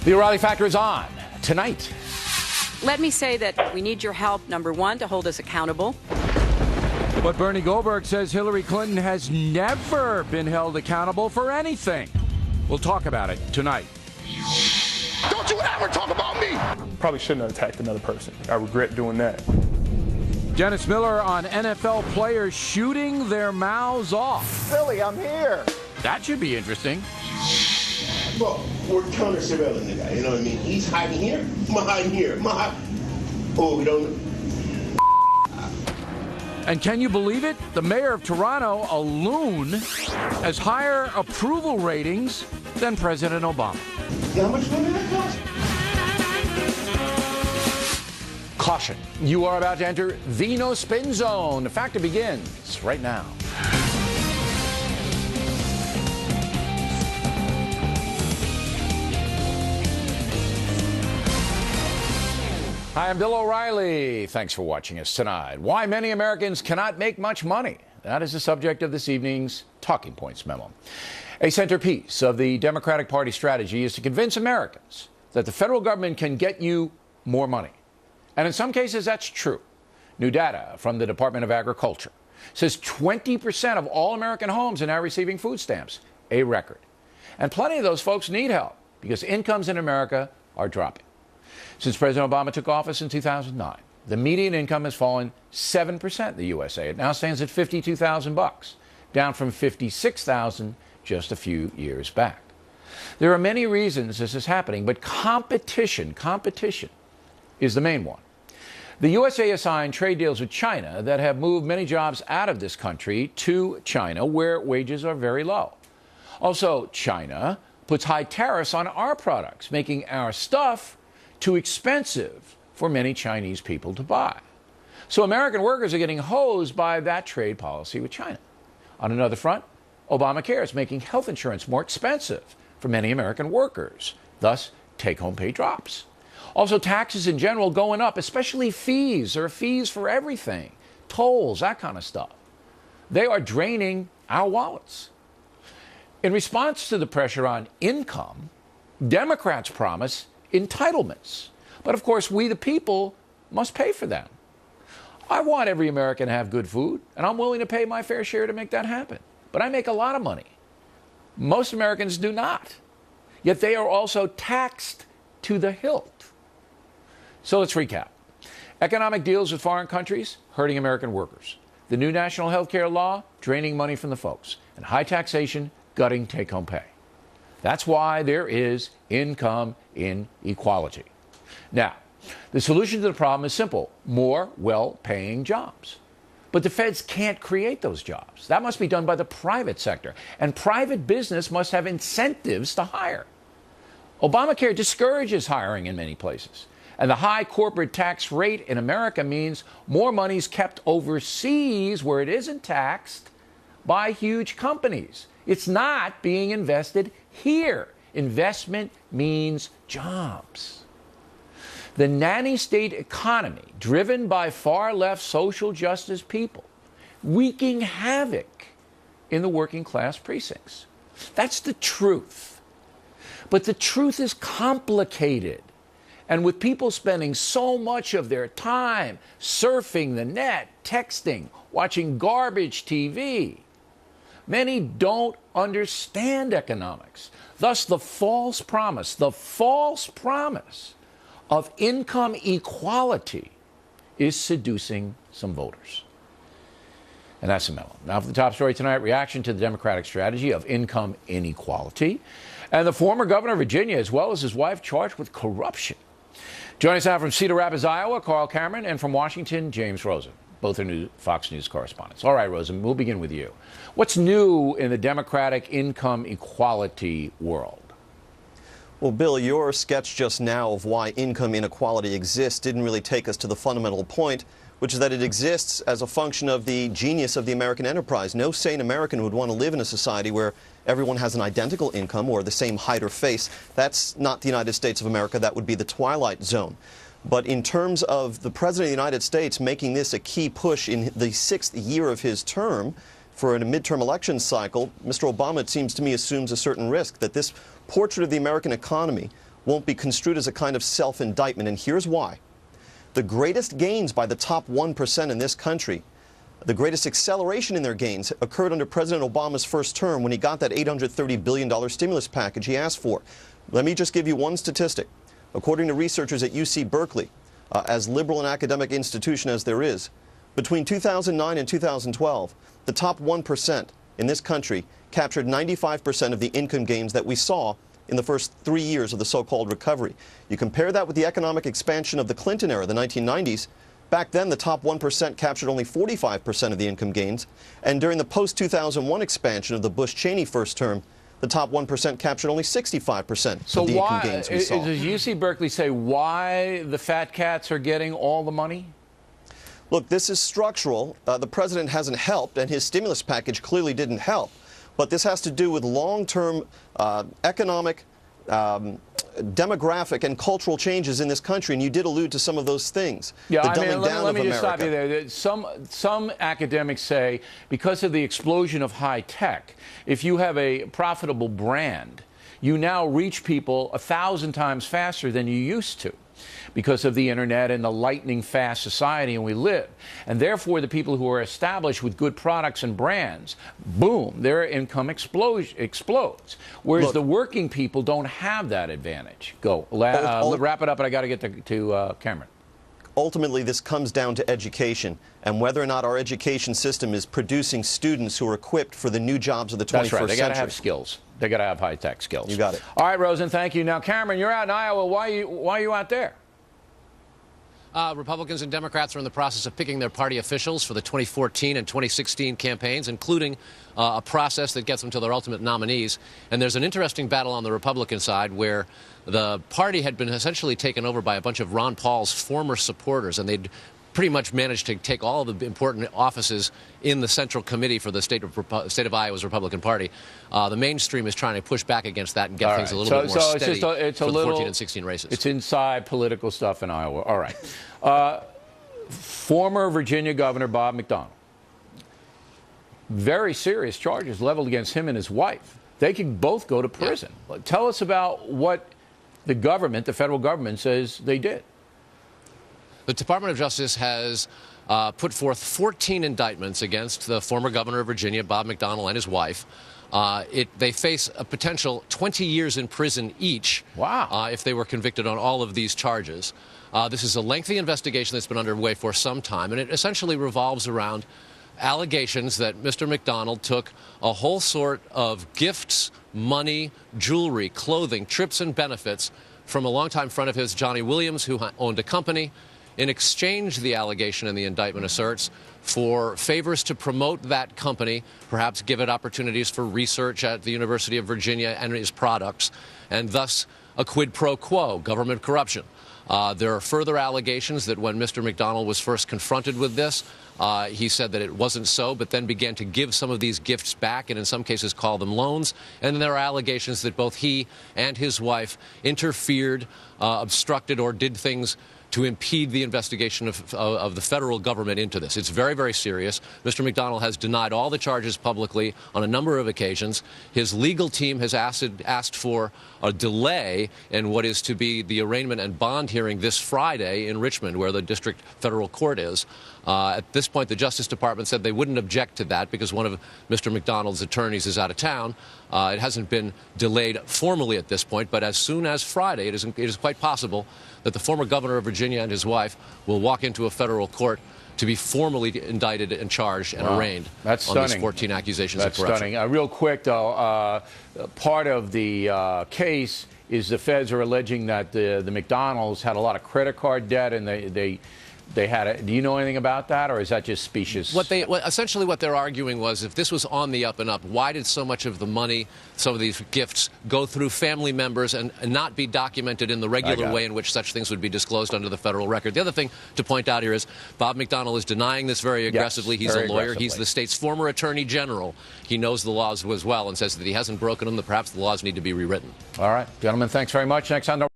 The O'Reilly Factor is on tonight. Let me say that we need your help, number one, to hold us accountable. But Bernie Goldberg says Hillary Clinton has never been held accountable for anything. We'll talk about it tonight. Don't you ever talk about me! Probably shouldn't have attacked another person. I regret doing that. Dennis Miller on NFL players shooting their mouths off. Philly, I'm here. That should be interesting. Well, we're counter-surveilling the guy, you know what I mean? He's hiding here, I'm hiding here, Oh, we don't... And can you believe it? The mayor of Toronto, a loon, has higher approval ratings than President Obama. How much money that cost? Caution, you are about to enter the no spin zone. The Factor begins right now. Hi, I'm Bill O'Reilly. Thanks for watching us tonight. Why many Americans cannot make much money. That is the subject of this evening's Talking Points memo. A centerpiece of the Democratic Party strategy is to convince Americans that the federal government can get you more money. And in some cases, that's true. New data from the Department of Agriculture says 20% of all American homes are now receiving food stamps, a record. And plenty of those folks need help because incomes in America are dropping. Since President Obama took office in 2009, the median income has fallen 7% in the USA. It now stands at $52,000, down from $56,000 just a few years back. There are many reasons this is happening, but competition is the main one. The USA has signed trade deals with China that have moved many jobs out of this country to China, where wages are very low. Also, China puts high tariffs on our products, making our stuff too expensive for many Chinese people to buy. So American workers are getting hosed by that trade policy with China. On another front, Obamacare is making health insurance more expensive for many American workers. Thus, take-home pay drops. Also, taxes in general going up, especially fees. There are fees for everything, tolls, that kind of stuff. They are draining our wallets. In response to the pressure on income, Democrats promise entitlements. But of course, we the people must pay for them. I want every American to have good food, and I'm willing to pay my fair share to make that happen. But I make a lot of money. Most Americans do not. Yet they are also taxed to the hilt. So let's recap. Economic deals with foreign countries hurting American workers. The new national health care law draining money from the folks. And high taxation gutting take-home pay. That's why there is income inequality. Now, the solution to the problem is simple: more well-paying jobs. But the feds can't create those jobs. That must be done by the private sector. And private business must have incentives to hire. Obamacare discourages hiring in many places. And the high corporate tax rate in America means more money is kept overseas where it isn't taxed by huge companies. It's not being invested here. Investment means jobs. The nanny state economy, driven by far-left social justice people, wreaking havoc in the working class precincts. That's the truth. But the truth is complicated. And with people spending so much of their time surfing the net, texting, watching garbage TV, many don't understand economics. Thus, the false promise of income equality is seducing some voters. And that's the memo. Now for the top story tonight, reaction to the Democratic strategy of income inequality. And the former governor of Virginia, as well as his wife, charged with corruption. Joining us now from Cedar Rapids, Iowa, Carl Cameron, and from Washington, James Rosen. Both are Fox News correspondents. All right, Rosen, we'll begin with you. What's new in the Democratic income equality world? Well, Bill, your sketch just now of why income inequality exists didn't really take us to the fundamental point, which is that it exists as a function of the genius of the American enterprise. No sane American would want to live in a society where everyone has an identical income or the same height or face. That's not the United States of America. That would be the Twilight Zone. But in terms of the President of the United States making this a key push in the 6th year of his term for a midterm election cycle, Mr. Obama, it seems to me, assumes a certain risk that this portrait of the American economy won't be construed as a kind of self-indictment, and here's why. The greatest gains by the top 1% in this country, the greatest acceleration in their gains, occurred under President Obama's first term when he got that $830 billion stimulus package he asked for. Let me just give you one statistic. According to researchers at UC Berkeley, as liberal an academic institution as there is, between 2009 and 2012, the top 1% in this country captured 95% of the income gains that we saw in the first 3 years of the so-called recovery. You compare that with the economic expansion of the Clinton era, the 1990s. Back then, the top 1% captured only 45% of the income gains. And during the post-2001 expansion of the Bush-Cheney first term, the top 1% captured only 65% of the income gains we saw. Does UC Berkeley say why the fat cats are getting all the money? Look, this is structural. The president hasn't helped, and his stimulus package clearly didn't help. But this has to do with long-term economic, demographic, and cultural changes in this country, and you did allude to some of those things. Yeah, the dumbing down let me of just stop America. you there. Some academics say because of the explosion of high tech, if you have a profitable brand, you now reach people 1,000 times faster than you used to, because of the internet and the lightning fast society in we live. And therefore, the people who are established with good products and brands, boom, their income explodes. Whereas the working people don't have that advantage. Go. Wrap it up, and I got to get to Cameron. Ultimately, this comes down to education and whether or not our education system is producing students who are equipped for the new jobs of the 21st That's right. They century. got to have skills. They got to have high-tech skills. You got it. All right, Rosen, thank you. Now, Cameron, you're out in Iowa. Why are you out there? Republicans and Democrats are in the process of picking their party officials for the 2014 and 2016 campaigns, including a process that gets them to their ultimate nominees. And there's an interesting battle on the Republican side where the party had been essentially taken over by a bunch of Ron Paul's former supporters, and they'd pretty much managed to take all of the important offices in the Central Committee for the state of Iowa's Republican Party. The mainstream is trying to push back against that and get things a little bit more steady for the 14 and 16 races. It's inside political stuff in Iowa. All right. Former Virginia Governor Bob McDonnell. Very serious charges leveled against him and his wife. They could both go to prison. Yeah. Tell us about what the government, the federal government, says they did. The Department of Justice has put forth 14 indictments against the former governor of Virginia, Bob McDonnell, and his wife. They face a potential 20 years in prison each. Wow. If they were convicted on all of these charges. This is a lengthy investigation that's been underway for some time, and it essentially revolves around allegations that Mr. McDonnell took a whole sort of gifts, money, jewelry, clothing, trips, and benefits from a longtime friend of his, Johnny Williams, who owned a company. In exchange, the allegation in the indictment asserts, for favors to promote that company, perhaps give it opportunities for research at the University of Virginia and its products, and thus a quid pro quo, government corruption. There are further allegations that when Mr. McDonnell was first confronted with this, he said that it wasn't so, but then began to give some of these gifts back and in some cases call them loans. And there are allegations that both he and his wife interfered, obstructed, or did things to impede the investigation of the federal government into this. It's very, very serious. Mr. McDonnell has denied all the charges publicly on a number of occasions. His legal team has asked for a delay in what is to be the arraignment and bond hearing this Friday in Richmond, where the district federal court is. At this point, the Justice Department said they wouldn't object to that because one of Mr. McDonnell's attorneys is out of town. It hasn't been delayed formally at this point, but as soon as Friday, it is quite possible that the former governor of Virginia and his wife will walk into a federal court to be formally indicted and charged and arraigned on these 14 accusations of corruption. That's stunning. Real quick, though, part of the case is the feds are alleging that the McDonald's had a lot of credit card debt, and they had it. Do you know anything about that, or is that just specious? Essentially what they're arguing was, if this was on the up and up, why did so much of the money, some of these gifts, go through family members and not be documented in the regular way in which such things would be disclosed under the federal record? The other thing to point out here is Bob McDonnell is denying this very aggressively. He's a lawyer. He's the state's former attorney general. He knows the laws as well and says that he hasn't broken them, that perhaps the laws need to be rewritten. All right, gentlemen, thanks very much. Next on